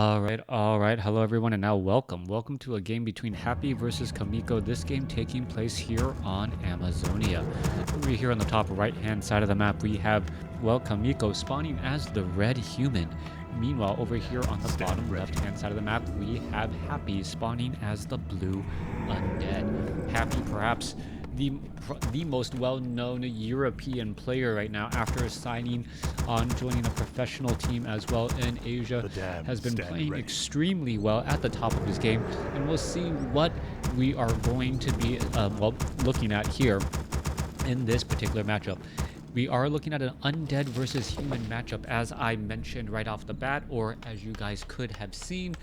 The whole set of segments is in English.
All right. Hello, everyone, and now welcome to a game between Happy versus Chaemiko. This game taking place here on Amazonia. Over here on the top right-hand side of the map, we have, Chaemiko spawning as the red human. Meanwhile, over here on the bottom left-hand side of the map, we have Happy spawning as the blue undead. Happy, perhaps the most well-known European player right now after signing on joining a professional team as well in Asia, has been playing extremely well at the top of his game, and we'll see what we are going to be looking at here in this particular matchup. We are looking at an undead versus human matchup, as I mentioned right off the bat, or as you guys could have seen,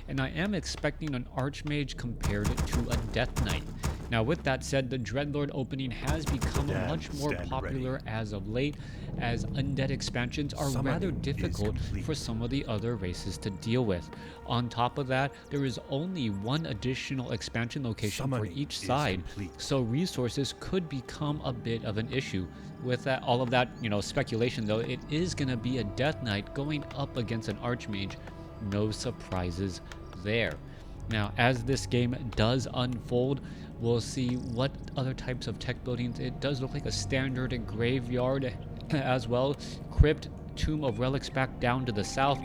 and I am expecting an archmage compared to a death knight. Now, with that said, the Dreadlord opening has become much more popular as of late, as undead expansions are rather difficult for some of the other races to deal with. On top of that, there is only one additional expansion location for each side, so resources could become a bit of an issue. With that, all of that, speculation though, it is going to be a death knight going up against an archmage. No surprises there. Now, as this game does unfold, we'll see what other types of tech buildings. It does look like a standard graveyard as well. Crypt, Tomb of Relics back down to the south.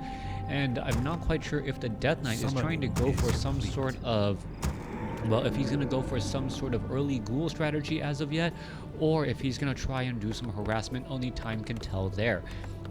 And I'm not quite sure if the Death Knight is trying to go for some sort of, well, if he's going to go for some sort of early ghoul strategy as of yet, or if he's going to try and do some harassment. Only time can tell there.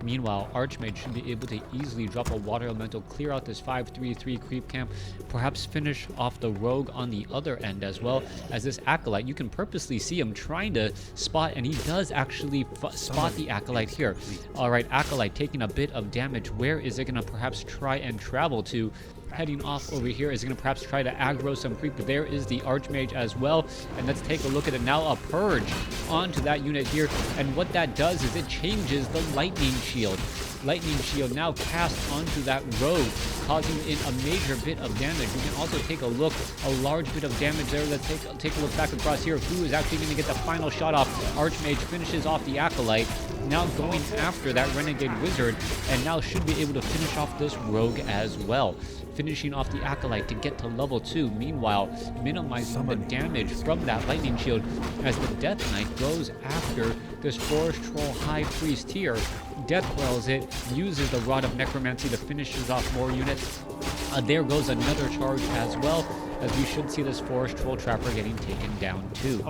Meanwhile, Archmage should be able to easily drop a water elemental, clear out this 5-3-3 creep camp, perhaps finish off the rogue on the other end, as well as this acolyte. You can purposely see him trying to spot, and he does actually spot the acolyte here. All right, acolyte taking a bit of damage. Where is it going to perhaps try and travel to? Heading off over here, is going to perhaps try to aggro some creep, but there is the archmage as well. And let's take a look at it now. A purge onto that unit here, and what that does is it changes the lightning shield. Lightning shield now cast onto that rogue, causing in a major bit of damage. We can also take a look, a large bit of damage there. Let's take a look back across here. Who is actually going to get the final shot off? Archmage finishes off the acolyte, now going after that renegade wizard, and now should be able to finish off this rogue as well, finishing off the acolyte to get to level 2. Meanwhile, minimizing the damage from that lightning shield as the Death Knight goes after this Forest Troll High Priest here. Death Quells it, uses the Rod of Necromancy to finish off more units. There goes another charge as well, as we should see this Forest Troll Trapper getting taken down too.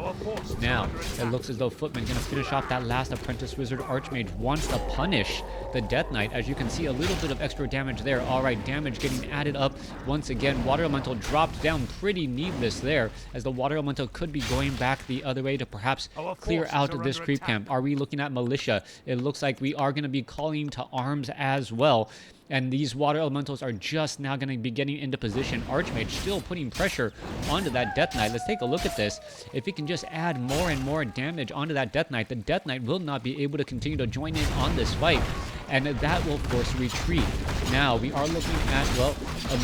Now, it looks as though Footman going to finish off that last Apprentice Wizard. Archmage wants to punish the Death Knight. As you can see, a little bit of extra damage there. Alright, damage getting added up once again. Water Elemental dropped down pretty needless there, as the Water Elemental could be going back the other way to perhaps clear out this creep camp. Are we looking at Militia? It looks like we are going to be calling to arms as well. And these water elementals are just now going to be getting into position. Archmage still putting pressure onto that Death Knight. Let's take a look at this. If he can just add more and more damage onto that Death Knight, the Death Knight will not be able to continue to join in on this fight, and that will force retreat. Now, we are looking at, well,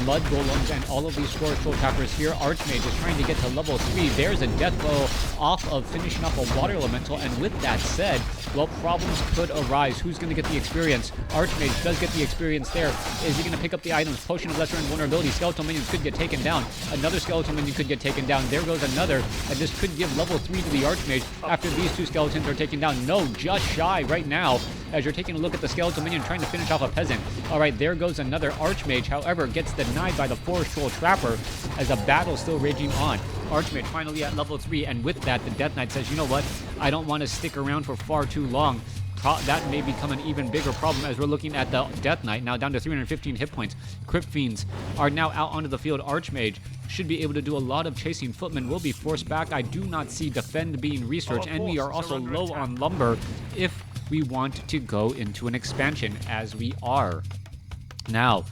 Mud Golems and all of these Forest Troll Trappers here. Archmage is trying to get to level 3. There's a Death Blow off of finishing off a Water Elemental, and with that said, well, problems could arise. Who's going to get the experience? Archmage does get the experience there. Is he going to pick up the items? Potion of Lesser Invulnerability. Skeletal Minions could get taken down. Another Skeletal Minion could get taken down. There goes another. And this could give level 3 to the Archmage after these two Skeletons are taken down. No, just shy right now, as you're taking a look at the Skeletal Minion trying to finish off a Peasant. Alright, there goes another Archmage. However, gets denied by the Forest Troll Trapper as the battle's still raging on. Archmage finally at level 3, and with that, the Death Knight says, you know what? I don't want to stick around for far too long. That may become an even bigger problem, as we're looking at the Death Knight now down to 315 hit points. Crypt Fiends are now out onto the field. Archmage should be able to do a lot of chasing. Footman will be forced back. I do not see Defend being researched, and we are also low on lumber if we want to go into an expansion, as we are. Now,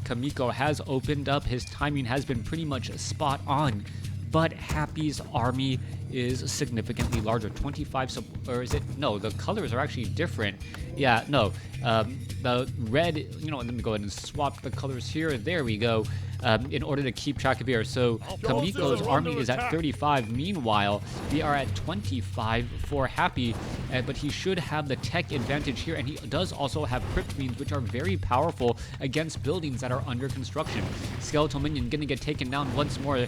Chaemiko has opened up. His timing has been pretty much spot on, but Happy's army is significantly larger. 25, or is it? No, the colors are actually different. Yeah, no. The red, let me go ahead and swap the colors here. There we go. In order to keep track of here. So Chaemiko's army is at 35. Meanwhile, we are at 25 for Happy, but he should have the tech advantage here, and he does also have crypt queens, which are very powerful against buildings that are under construction. Skeletal minion gonna get taken down once more.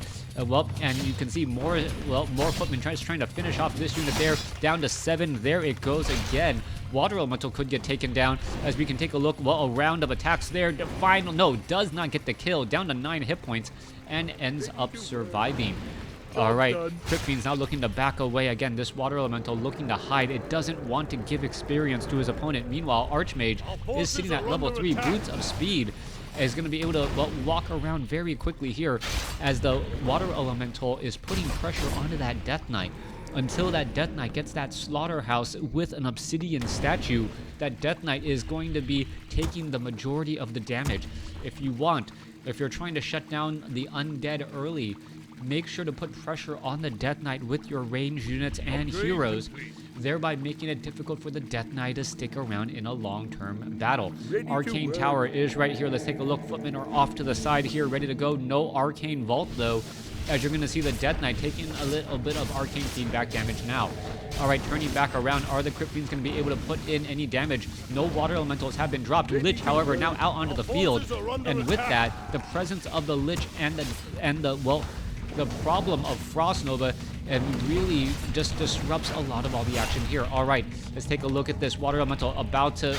And you can see more footmen trying to finish off this unit there, down to 7. There it goes again. Water Elemental could get taken down, as we can take a look. Well, a round of attacks there. Does not get the kill, down to 9 hit points, and ends up surviving. All right, Crypt Fiend's now looking to back away again. This Water Elemental looking to hide. It doesn't want to give experience to his opponent. Meanwhile, Archmage is sitting at level 3. Boots of Speed is going to be able to walk around very quickly here, as the Water Elemental is putting pressure onto that Death Knight. Until that Death Knight gets that slaughterhouse with an obsidian statue, that Death Knight is going to be taking the majority of the damage. If you're trying to shut down the Undead early, make sure to put pressure on the Death Knight with your ranged units and heroes, thereby making it difficult for the Death Knight to stick around in a long-term battle. Arcane Tower is right here. Let's take a look. Footmen are off to the side here, ready to go. No Arcane Vault, though, as you're going to see the Death Knight taking a little bit of Arcane feedback damage now. All right, turning back around. Are the Crypt Fiends going to be able to put in any damage? No Water Elementals have been dropped. Lich, however, now out onto the field. And with that, the presence of the Lich and the problem of Frost Nova really just disrupts a lot of all the action here. All right, let's take a look at this. Water Elemental about to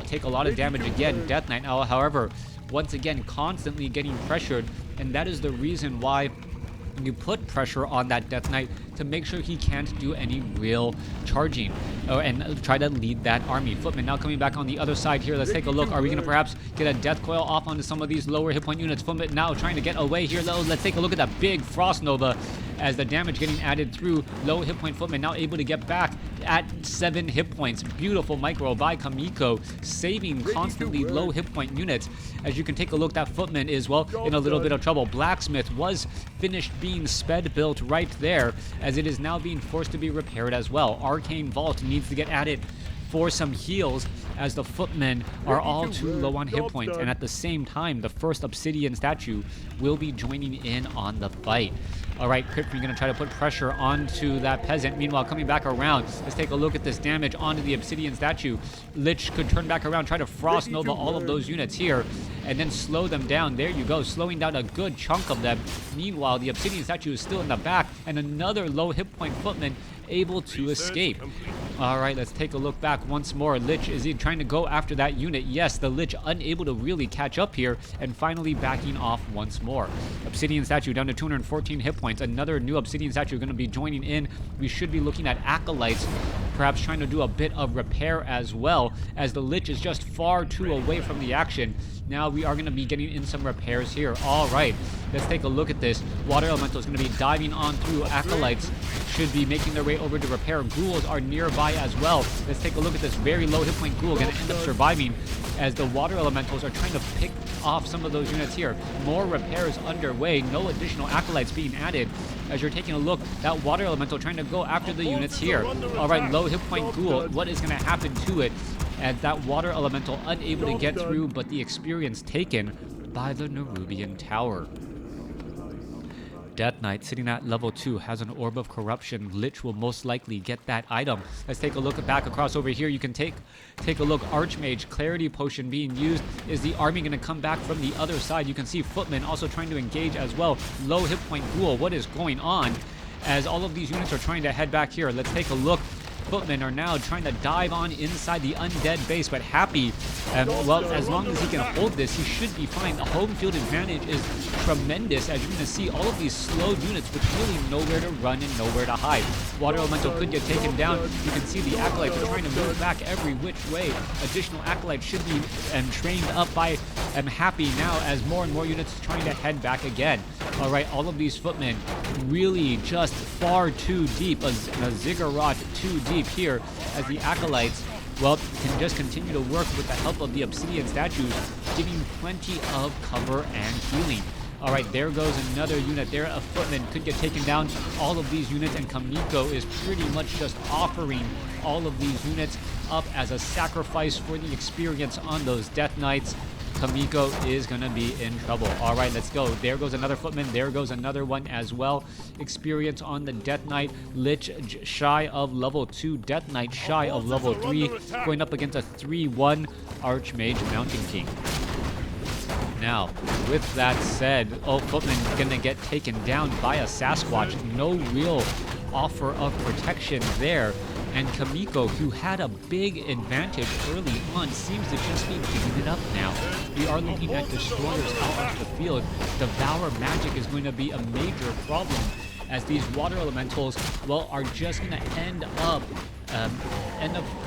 take a lot of damage again. Death Knight now, however, once again constantly getting pressured, and that is the reason why you put pressure on that Death Knight, to make sure he can't do any real charging and try to lead that army. Footman now coming back on the other side here. Let's take a look. Are we going to perhaps get a Death Coil off onto some of these lower hit point units? Footman now trying to get away here, though. Let's take a look at that big Frost Nova, as the damage getting added through. Low hit point Footman now able to get back at 7 hit points. Beautiful micro by Chaemiko, saving constantly low hit point units. As you can take a look, that Footman is, in a little bit of trouble. Blacksmith was finished being sped built right there, as it is now being forced to be repaired as well. Arcane Vault needs to get added for some heals, as the Footmen are all too low on hit points, and at the same time, the first Obsidian statue will be joining in on the fight. All right, Crypt Fiend going to try to put pressure onto that peasant. Meanwhile, coming back around, let's take a look at this damage onto the Obsidian statue. Lich could turn back around, try to Frost Nova all of those units here, and then slow them down. There you go, slowing down a good chunk of them. Meanwhile, the Obsidian statue is still in the back, and another low hit point Footman able to escape. All right, let's take a look back once more. Lich, is he trying to go after that unit? Yes, the Lich unable to really catch up here, and finally backing off once more. Obsidian statue down to 214 hit points. Another new Obsidian statue going to be joining in. We should be looking at Acolytes, perhaps trying to do a bit of repair as well, as the Lich is just far too away from the action. Now we are going to be getting in some repairs here. All right, let's take a look at this. Water Elemental is going to be diving on through. Acolytes should be making their way over to repair. Ghouls are nearby as well. Let's take a look at this very low hit point Ghoul, going to end up surviving, as the Water Elementals are trying to pick off some of those units here. More repairs underway. No additional Acolytes being added. As you're taking a look, that Water Elemental trying to go after the units here. All right, low hit point Ghoul. What is going to happen to it? As that Water Elemental unable to get through, but the experience taken by the Nerubian Tower. Death Knight sitting at level 2 has an Orb of Corruption. Lich will most likely get that item. Let's take a look back across over here. You can take a look. Archmage, Clarity Potion being used. Is the army going to come back from the other side? You can see Footman also trying to engage as well. Low hit point Ghoul. What is going on? As all of these units are trying to head back here. Let's take a look. Footmen are now trying to dive on inside the Undead base, but Happy, as long as he can hold this, he should be fine. The home field advantage is tremendous, as you're going to see all of these slowed units with really nowhere to run and nowhere to hide. Water Elemental could get taken down. You can see the Acolytes are trying to move back every which way. Additional Acolytes should be trained up by Happy now, as more and more units are trying to head back again. All right, all of these Footmen really just far too deep, a ziggurat too deep here, as the Acolytes, can just continue to work with the help of the Obsidian statues, giving plenty of cover and healing. All right, there goes another unit there. A footman could get taken down. All of these units, and Chaemiko is pretty much just offering all of these units up as a sacrifice for the experience on those Death Knights. Chaemiko is going to be in trouble. All right, let's go. There goes another footman. There goes another one as well. Experience on the Death Knight. Lich shy of level 2. Death Knight shy of level 3. Going up against a 3-1 Archmage Mountain King. Now, with that said, footman gonna get taken down by a Sasquatch. No real offer of protection there. And Chaemiko, who had a big advantage early on, seems to just be giving it up now. We are looking at destroyers out onto the field. Devour magic is going to be a major problem, as these water elementals, well, are just going to end up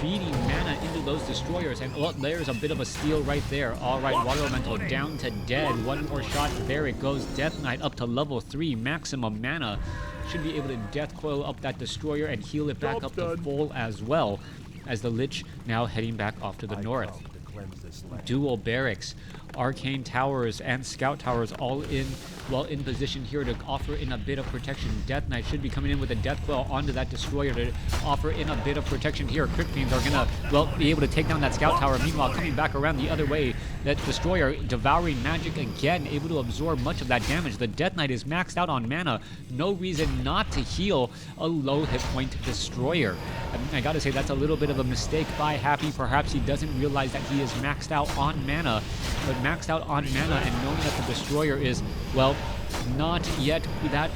feeding mana into those destroyers. And well, there's a bit of a steal right there. All right, water elemental down to dead. One more shot. There it goes. Death Knight up to level 3, maximum mana. Should be able to death coil up that destroyer and heal it back up to full as well, as the Lich now heading back off to the north. Dual barracks, arcane towers, and scout towers all in position here to offer in a bit of protection. Death Knight should be coming in with a death coil onto that destroyer to offer in a bit of protection here. Crypt Fiends are gonna be able to take down that scout tower. Meanwhile, coming back around the other way, that destroyer devouring magic again, able to absorb much of that damage. The Death Knight is maxed out on mana. No reason not to heal a low hit point destroyer. I gotta say, that's a little bit of a mistake by Happy. Perhaps he doesn't realize that he is maxed out on mana, but maxed out on mana and knowing that the destroyer is, well, not yet that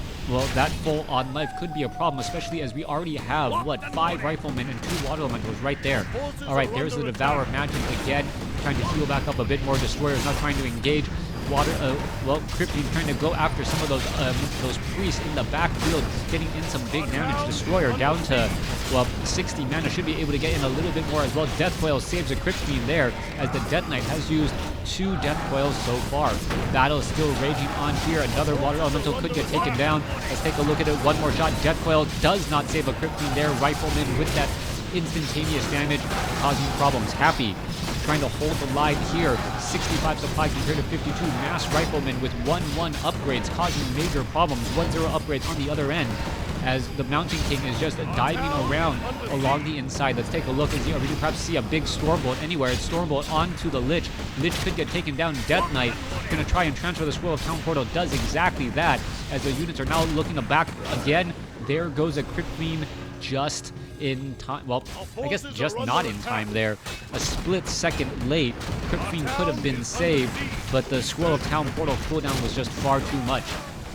full on life could be a problem, especially as we already have, 5 riflemen and 2 water elementals right there. All right, there's the Devour Magic again, trying to heal back up a bit more. Destroyers not trying to engage. Crypt Fiend trying to go after some of those priests in the backfield, getting in some big damage. Destroyer down to 60 mana, should be able to get in a little bit more as well. Death Coil saves a Crypt Fiend there, as the Death Knight has used 2 Death Coils so far. Battle is still raging on here. Another water elemental could get taken down. Let's take a look at it. One more shot. Death Coil does not save a Crypt Fiend there. Rifleman with that instantaneous damage, causing problems. Happy trying to hold the line here. 65 supply compared to 52. Mass Rifleman with 1-1 upgrades, causing major problems. 1-0 upgrades on the other end, as the Mountain King is just diving around along the inside. Let's take a look and see, we can perhaps see a big Stormbolt anywhere. It's Stormbolt onto the Lich. Lich could get taken down. Death Knight going to try and transfer the Scroll of Town Portal. Does exactly that, as the units are now looking to back again. There goes a Crypt Fiend just in time. Well, I guess just not in time there. A split second late. Crypt Fiend could have been saved, but the Scroll of Town Portal cooldown was just far too much.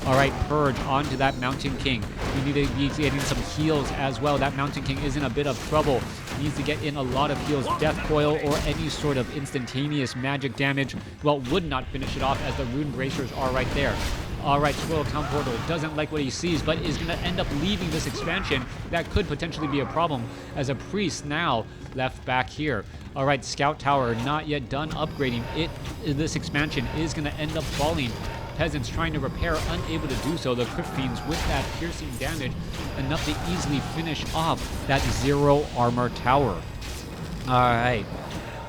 All right, Purge onto that Mountain King. We need to be getting some heals as well. That Mountain King is in a bit of trouble. Needs to get in a lot of heals. Death Coil or any sort of instantaneous magic damage, well, would not finish it off, as the Rune Bracers are right there. All right, Scroll of Town Portal doesn't like what he sees, but is going to end up leaving this expansion. That could potentially be a problem, as a priest now left back here. All right, Scout Tower not yet done upgrading. This expansion is going to end up falling. Peasants trying to repair, unable to do so. The Crypt Fiends with that piercing damage, enough to easily finish off that 0 armor tower. All right,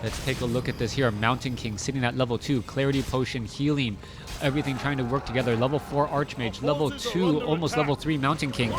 let's take a look at this here. Mountain King sitting at level 2, Clarity Potion, healing, everything trying to work together. Level 4 Archmage, level 2, almost level 3 Mountain King,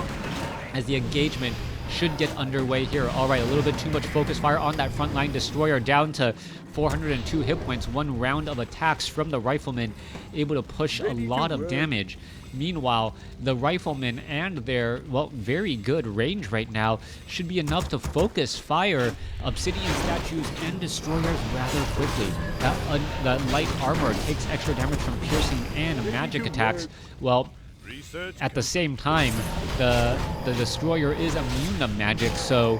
as the engagement should get underway here. All right, a little bit too much focus fire on that frontline destroyer, down to 402 hit points. 1 round of attacks from the Rifleman, able to push a lot of damage. Meanwhile, the Riflemen and their, very good range right now should be enough to focus fire Obsidian statues and destroyers rather quickly. That light armor takes extra damage from piercing and magic attacks. Well, at the same time, the destroyer is immune to magic, so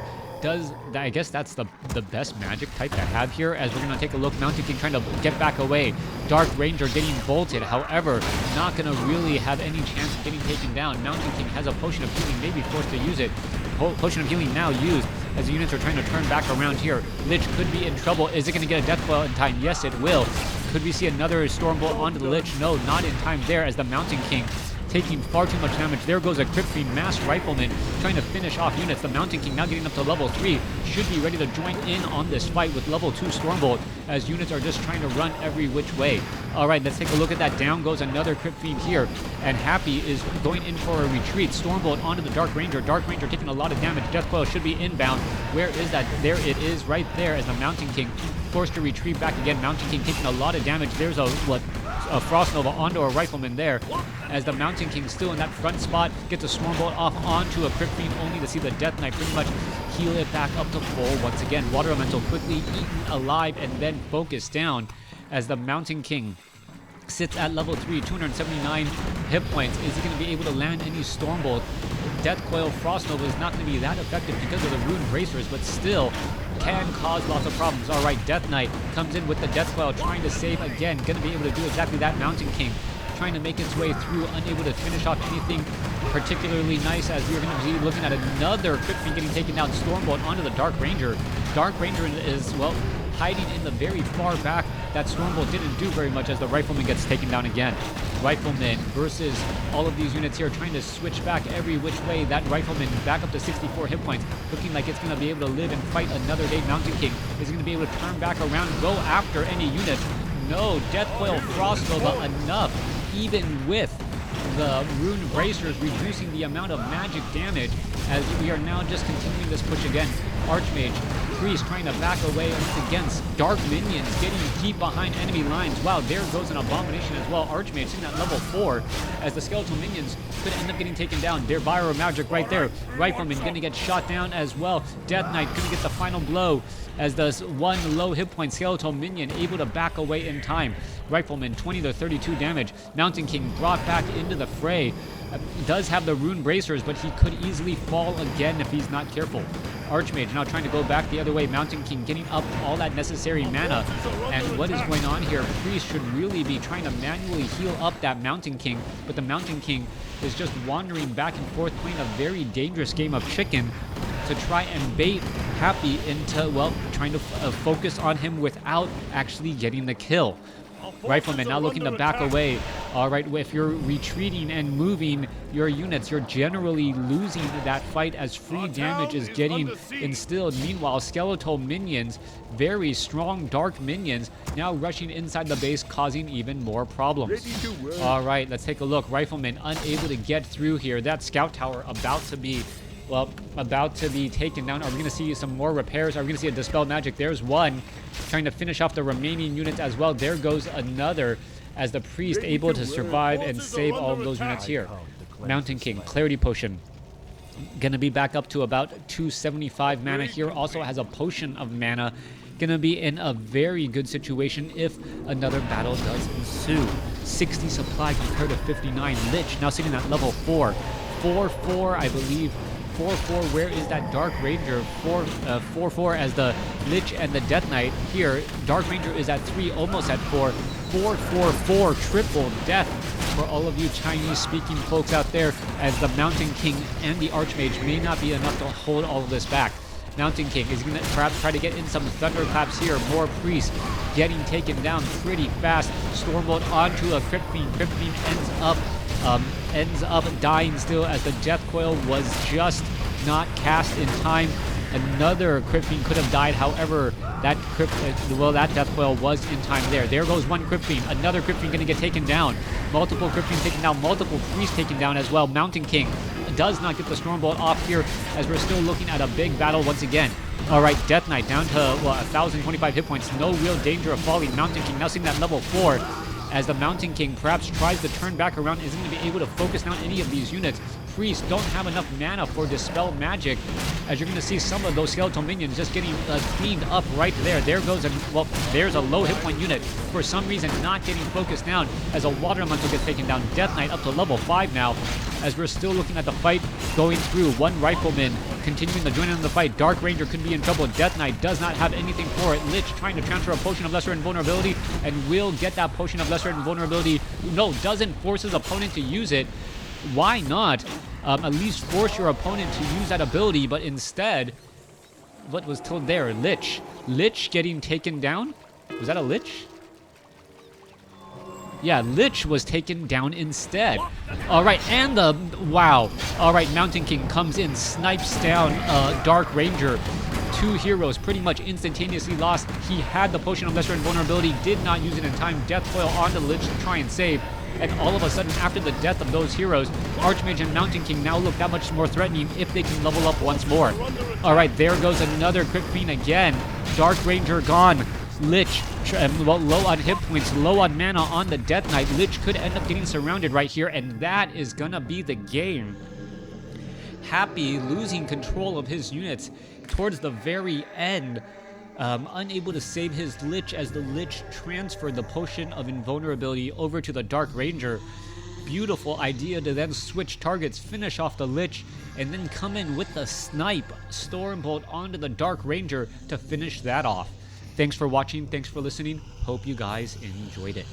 I guess that's the best magic type to have here, as we're going to take a look. Mountain King trying to get back away. Dark Ranger getting bolted, however, not going to really have any chance of getting taken down. Mountain King has a Potion of Healing, maybe forced to use it. Potion of Healing now used, as the units are trying to turn back around here. Lich could be in trouble. Is it going to get a Death Coil in time? Yes, it will. Could we see another Stormbolt onto the Lich? No, not in time there, as the Mountain King taking far too much damage. There goes a Crypt Fiend, Masked Rifleman, trying to finish off units. The Mountain King now getting up to level 3, should be ready to join in on this fight with level 2 Stormbolt, as units are just trying to run every which way. Alright, let's take a look at that. Down goes another Crypt Fiend here, and Happy is going in for a retreat. Stormbolt onto the Dark Ranger. Dark Ranger taking a lot of damage. Death Coil should be inbound. Where is that? There it is, right there, as the Mountain King forced to retreat back again. Mountain King taking a lot of damage. There's a Frost Nova onto a Rifleman there, as the Mountain King still in that front spot, gets a Stormbolt off onto a Crypt Fiend, only to see the Death Knight pretty much heal it back up to full once again. Water Elemental quickly eaten alive and then focused down, as the Mountain King sits at level 3, 279 hit points. Is he going to be able to land any Stormbolt? Death Coil Frost Nova is not going to be that effective because of the Rune Bracers, but still can cause lots of problems. Alright, Death Knight comes in with the Death Coil, trying to save again. Going to be able to do exactly that. Mountain King trying to make its way through, unable to finish off anything particularly nice, as we're going to be looking at another Crypt Fiend getting taken down. Stormbolt onto the Dark Ranger. Dark Ranger is, well, hiding in the very far back. That Stormbolt didn't do very much, as the Rifleman gets taken down again. Rifleman versus all of these units here, trying to switch back every which way. That Rifleman back up to 64 hit points, looking like it's going to be able to live and fight another day. Mountain King is going to be able to turn back around, go after any unit. No, Death Coil Frost Nova enough, even with the Rune Bracers reducing the amount of magic damage, as we are now just continuing this push again. Archmage, Priest trying to back away once against Dark Minions getting deep behind enemy lines. Wow, there goes an Abomination as well. Archmage sitting at level 4, as the Skeletal Minions could end up getting taken down. Their Pyro Magic right there. Rifleman going to get shot down as well. Death Knight going to get the final blow, as the one low hit point Skeletal Minion able to back away in time. Rifleman 20 to 32 damage. Mountain King brought back into the fray. Does have the Rune Bracers, but he could easily fall again if he's not careful. Archmage now trying to go back the other way. Mountain King getting up all that necessary mana. And what is going on here? Priest should really be trying to manually heal up that Mountain King, but the Mountain King is just wandering back and forth, playing a very dangerous game of chicken to try and bait Happy into, well, trying to focus on him without actually getting the kill. Rifleman now looking to back away. Alright, if you're retreating and moving your units, you're generally losing that fight, as free damage is getting instilled. Meanwhile, Skeletal Minions, very strong Dark Minions, now rushing inside the base, causing even more problems. Alright, let's take a look. Rifleman unable to get through here. That Scout Tower about to be, well, about to be taken down. Are we going to see some more repairs? Are we going to see a Dispel Magic? There's one trying to finish off the remaining units as well. There goes another, as the Priest able to survive and save all of those units here. Mountain King, Clarity Potion, going to be back up to about 275 mana here. Also has a Potion of Mana. Going to be in a very good situation if another battle does ensue. 60 supply compared to 59. Lich now sitting at level 4. 4-4, I believe. 4-4, where is that Dark Ranger? 4-4 as the Lich and the Death Knight here. Dark Ranger is at 3, almost at 4. 4-4-4, triple death for all of you Chinese-speaking folks out there, as the Mountain King and the Archmage may not be enough to hold all of this back. Mountain King is going to perhaps try to get in some Thunderclaps here. More Priests getting taken down pretty fast. Stormbolt onto a Crypt Fiend. Crypt Fiend ends up dying still, as the Death Coil was just not cast in time. Another Crypt Fiend could have died, however, that Death Coil was in time there. There goes one Crypt Fiend. Another Crypt Fiend going to get taken down. Multiple Crypt Fiends taken down. Multiple Priests taken down as well. Mountain King does not get the Stormbolt off here, as we're still looking at a big battle once again. Alright, Death Knight down to, well, 1,025 hit points. No real danger of falling. Mountain King now sitting at level 4. As the Mountain King perhaps tries to turn back around, isn't going to be able to focus down any of these units. Priests don't have enough mana for Dispel Magic, as you're going to see some of those Skeletal Minions just getting cleaned up right there. There goes there's a low hit point unit, for some reason not getting focused down, as a Water Elemental gets taken down. Death Knight up to level 5 now, as we're still looking at the fight going through. One Rifleman continuing to join in the fight. Dark Ranger could be in trouble. Death Knight does not have anything for it. Lich trying to transfer a Potion of Lesser Invulnerability, and will get that Potion of Lesser Invulnerability. No, doesn't force his opponent to use it. Why not? At least force your opponent to use that ability, but instead, what was told there? Lich getting taken down? Was that a Lich? Yeah, Lich was taken down instead. All right, and wow. All right, Mountain King comes in, snipes down Dark Ranger. 2 heroes pretty much instantaneously lost. He had the potion of lesser invulnerability, did not use it in time. Death Coil onto Lich to try and save. And all of a sudden, after the death of those heroes, Archmage and Mountain King now look that much more threatening if they can level up once more. All right, there goes another Crit Queen again. Dark Ranger gone. Lich, low on hit points, low on mana on the Death Knight. Lich could end up getting surrounded right here, and that is gonna be the game. Happy losing control of his units towards the very end. Unable to save his Lich as the Lich transferred the potion of invulnerability over to the Dark Ranger. Beautiful idea to then switch targets, finish off the Lich, and then come in with the snipe Stormbolt onto the Dark Ranger to finish that off. Thanks for watching, thanks for listening. Hope you guys enjoyed it.